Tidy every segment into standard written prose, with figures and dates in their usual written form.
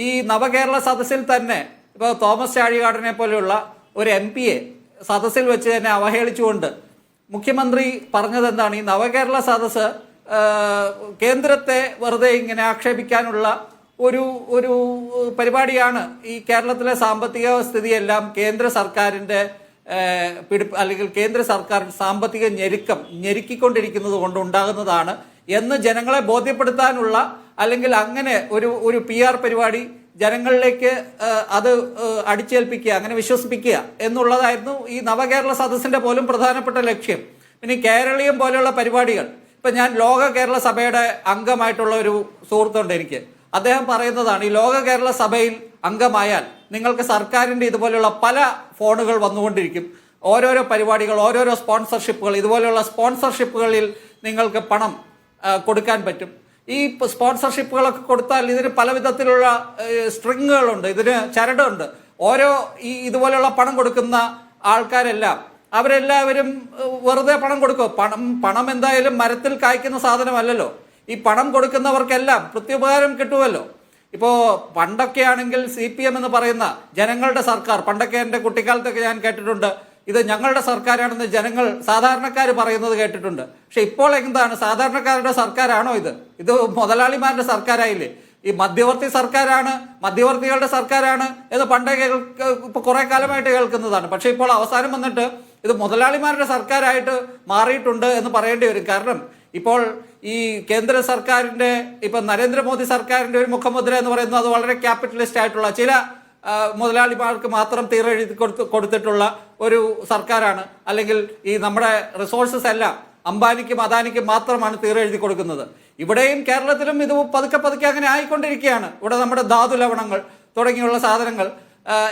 ഈ നവകേരള സദസ്സിൽ തന്നെ ഇപ്പോൾ തോമസ് ചാഴികാടനെ പോലെയുള്ള ഒരു MP-യെ സദസ്സിൽ വെച്ച് തന്നെ അവഹേളിച്ചുകൊണ്ട് മുഖ്യമന്ത്രി പറഞ്ഞത് എന്താണ്? ഈ നവകേരള സദസ്സ് കേന്ദ്രത്തെ വെറുതെ ഇങ്ങനെ ആക്ഷേപിക്കാനുള്ള ഒരു ഒരു പരിപാടിയാണ്. ഈ കേരളത്തിലെ സാമ്പത്തിക സ്ഥിതിയെല്ലാം കേന്ദ്ര സർക്കാരിൻ്റെ അല്ലെങ്കിൽ കേന്ദ്ര സർക്കാർ സാമ്പത്തിക ഞെരുക്കിക്കൊണ്ടിരിക്കുന്നത് കൊണ്ടുണ്ടാകുന്നതാണ് എന്ന് ജനങ്ങളെ ബോധ്യപ്പെടുത്താനുള്ള, അല്ലെങ്കിൽ അങ്ങനെ ഒരു PR പരിപാടി ജനങ്ങളിലേക്ക് അത് അടിച്ചേൽപ്പിക്കുക, അങ്ങനെ വിശ്വസിപ്പിക്കുക എന്നുള്ളതായിരുന്നു ഈ നവകേരള സദസ്സിന്റെ പോലും പ്രധാനപ്പെട്ട ലക്ഷ്യം. പിന്നെ കേരളീയം പോലെയുള്ള പരിപാടികൾ, ഇപ്പം ഞാൻ ലോക കേരള സഭയുടെ അംഗമായിട്ടുള്ള ഒരു സുഹൃത്തുണ്ട് എനിക്ക്. അദ്ദേഹം പറയുന്നതാണ്, ഈ ലോക കേരള സഭയിൽ അംഗമായാൽ നിങ്ങൾക്ക് സർക്കാരിൻ്റെ ഇതുപോലെയുള്ള പല ഫോണുകൾ വന്നുകൊണ്ടിരിക്കും, ഓരോരോ പരിപാടികൾ, ഓരോരോ സ്പോൺസർഷിപ്പുകൾ, ഇതുപോലെയുള്ള സ്പോൺസർഷിപ്പുകളിൽ നിങ്ങൾക്ക് പണം കൊടുക്കാൻ പറ്റും. ഈ സ്പോൺസർഷിപ്പുകളൊക്കെ കൊടുത്താൽ ഇതിന് പല വിധത്തിലുള്ള സ്ട്രിങ്ങുകളുണ്ട്, ഇതിന് ചരടുണ്ട്. ഓരോ ഇതുപോലെയുള്ള പണം കൊടുക്കുന്ന ആൾക്കാരെല്ലാം അവരെല്ലാവരും വെറുതെ പണം കൊടുക്കും. പണം എന്തായാലും മരത്തിൽ കായ്ക്കുന്ന സാധനമല്ലല്ലോ. ഈ പണം കൊടുക്കുന്നവർക്കെല്ലാം പ്രത്യുപകാരം കിട്ടുമല്ലോ. ഇപ്പോൾ പണ്ടൊക്കെ ആണെങ്കിൽ CPM എന്ന് പറയുന്ന ജനങ്ങളുടെ സർക്കാർ, പണ്ടൊക്കെ എൻ്റെ കുട്ടിക്കാലത്തൊക്കെ ഞാൻ കേട്ടിട്ടുണ്ട്, ഇത് ഞങ്ങളുടെ സർക്കാരാണെന്ന് ജനങ്ങൾ, സാധാരണക്കാർ പറയുന്നത് കേട്ടിട്ടുണ്ട്. പക്ഷെ ഇപ്പോൾ എന്താണ്, സാധാരണക്കാരുടെ സർക്കാരാണോ ഇത് മുതലാളിമാരുടെ സർക്കാരായില്ലേ? ഈ മധ്യവർത്തി സർക്കാരാണ്, മധ്യവർത്തികളുടെ സർക്കാരാണ് എന്ന് പണ്ടേ ഇപ്പോൾ കുറെ കാലമായിട്ട് കേൾക്കുന്നതാണ്. പക്ഷെ ഇപ്പോൾ അവസാനം വന്നിട്ട് ഇത് മുതലാളിമാരുടെ സർക്കാരായിട്ട് മാറിയിട്ടുണ്ട് എന്ന് പറയേണ്ടി വരും. കാരണം ഇപ്പോൾ ഈ കേന്ദ്ര സർക്കാരിൻ്റെ, ഇപ്പം നരേന്ദ്രമോദി സർക്കാരിൻ്റെ ഒരു മുഖമുദ്ര എന്ന് പറയുന്നത് അത് വളരെ ക്യാപിറ്റലിസ്റ്റ് ആയിട്ടുള്ള ചില മുതലാളിമാർക്ക് മാത്രം തീരെഴുതി കൊടുത്തിട്ടുള്ള ഒരു സർക്കാരാണ്. അല്ലെങ്കിൽ ഈ നമ്മുടെ റിസോഴ്സസ് എല്ലാം അംബാനിക്കും അദാനിക്കും മാത്രമാണ് തീരെഴുതി കൊടുക്കുന്നത്. ഇവിടെയും കേരളത്തിലും ഇത് പതുക്കെ അങ്ങനെ ആയിക്കൊണ്ടിരിക്കുകയാണ്. ഇവിടെ നമ്മുടെ ധാതു ലവണങ്ങൾ തുടങ്ങിയുള്ള സാധനങ്ങൾ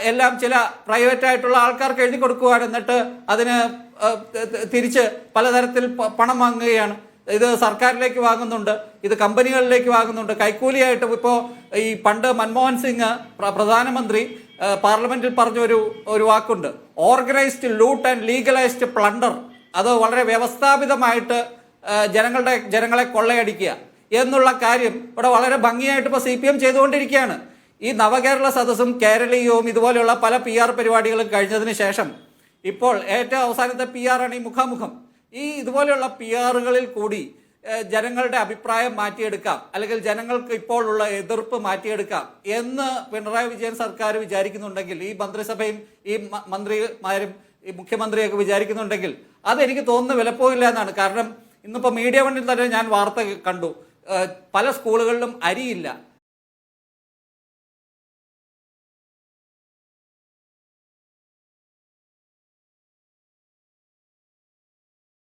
എല്ലാം ചില പ്രൈവറ്റ് ആയിട്ടുള്ള ആൾക്കാർക്ക് എഴുതി കൊടുക്കുകയാണ്. എന്നിട്ട് അതിന് തിരിച്ച് പലതരത്തിൽ പണം വാങ്ങുകയാണ്. ഇത് സർക്കാരിലേക്ക് വാങ്ങുന്നുണ്ട്, ഇത് കമ്പനികളിലേക്ക് വാങ്ങുന്നുണ്ട് കൈക്കൂലിയായിട്ട്. ഇപ്പോൾ ഈ പണ്ട് മൻമോഹൻ സിംഗ് പ്രധാനമന്ത്രി പാർലമെന്റിൽ പറഞ്ഞ ഒരു വാക്കുണ്ട്, organised loot and legalised plunder. അത് വളരെ വ്യവസ്ഥാപിതമായിട്ട് ജനങ്ങളെ കൊള്ളയടിക്കുക എന്നുള്ള കാര്യം ഇവിടെ വളരെ ഭംഗിയായിട്ട് ഇപ്പോൾ CPM ചെയ്തുകൊണ്ടിരിക്കുകയാണ്. ഈ നവകേരള സദസ്സും കേരളീയവും ഇതുപോലെയുള്ള പല PR പരിപാടികളും കഴിഞ്ഞതിന് ശേഷം ഇപ്പോൾ ഏറ്റവും അവസാനത്തെ PR ആണ് ഈ മുഖാമുഖം. ഈ ഇതുപോലെയുള്ള PRകളിൽ കൂടി ജനങ്ങളുടെ അഭിപ്രായം മാറ്റിയെടുക്കാം, അല്ലെങ്കിൽ ജനങ്ങൾക്ക് ഇപ്പോൾ ഉള്ള എതിർപ്പ് മാറ്റിയെടുക്കാം എന്ന് പിണറായി വിജയൻ സർക്കാർ വിചാരിക്കുന്നുണ്ടെങ്കിൽ, ഈ മന്ത്രിസഭയും ഈ മന്ത്രിമാരും ഈ മുഖ്യമന്ത്രിയൊക്കെ വിചാരിക്കുന്നുണ്ടെങ്കിൽ അതെനിക്ക് തോന്നുന്നു വിലപ്പോയില്ല എന്നാണ്. കാരണം ഇന്നിപ്പോൾ മീഡിയ വണ്ണിൽ തന്നെ ഞാൻ വാർത്ത കണ്ടു, പല സ്കൂളുകളിലും അരിയില്ല.